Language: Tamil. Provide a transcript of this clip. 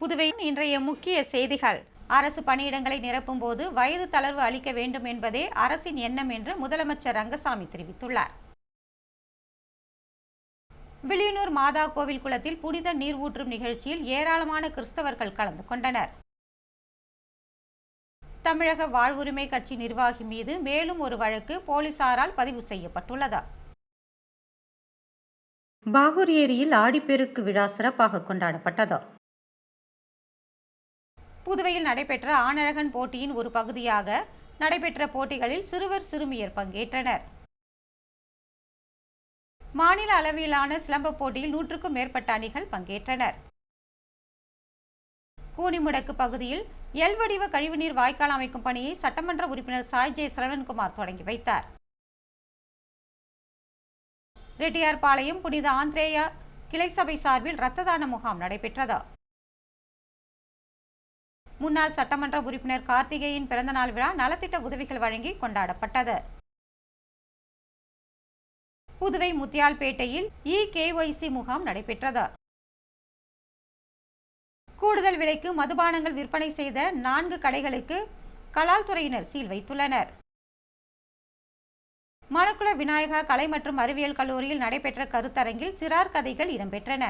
புதுவையின் இன்றைய முக்கிய செய்திகள். அரசு பணியிடங்களை நிரப்பும் போது வயது தளர்வு அளிக்க வேண்டும் என்பதே அரசின் எண்ணம் என்று முதலமைச்சர் ரங்கசாமி தெரிவித்துள்ளார். வில்லியனூர் மாதா கோவில் குளத்தில் புனித நீர் ஊற்றும் நிகழ்ச்சியில் ஏராளமான கிறிஸ்தவர்கள் கலந்து கொண்டனர். தமிழக வாழ்வுரிமை கட்சி நிர்வாகி மீது மேலும் ஒரு வழக்கு போலீசாரால் பதிவு செய்யப்பட்டுள்ளது. பாகூர் ஏரியில் ஆடிப்பெருக்கு விழா சிறப்பாக கொண்டாடப்பட்டது. புதுவையில் நடைபெற்ற ஆணழகன் போட்டியின் ஒரு பகுதியாக நடைபெற்ற போட்டிகளில் சிறுவர் சிறுமியர் பங்கேற்றனர். மாநில அளவிலான சிலம்ப போட்டியில் 100க்கும் மேற்பட்ட அணிகள் பங்கேற்றனர். கூனிமுடக்கு பகுதியில் எல் வடிவ கழிவுநீர் வாய்க்கால் அமைக்கும் பணியை சட்டமன்ற உறுப்பினர் சாய் ஜே சரவணன்குமார் தொடங்கி வைத்தார். ரெட்டியார்பாளையம் புனித ஆந்திரேயா கிளை சபை சார்பில் இரத்த தான முகாம் நடைபெற்றது. முன்னாள் சட்டமன்ற உறுப்பினர் கார்த்திகேயன் பிறந்தநாள் விழா நலத்திட்ட உதவிகள் வழங்கி கொண்டாடப்பட்டது. புதுவை முத்தியால்பேட்டையில் EKYC முகாம் நடைபெற்றது. கூடுதல் விலைக்கு மதுபானங்கள் விற்பனை செய்த 4 கடைகளுக்கு கலால் துறையினர் சீல் வைத்துள்ளனர். மணக்குள விநாயகா கலை மற்றும் அறிவியல் கல்லூரியில் நடைபெற்ற கருத்தரங்கில் சிறார் கதைகள் இடம்பெற்றன.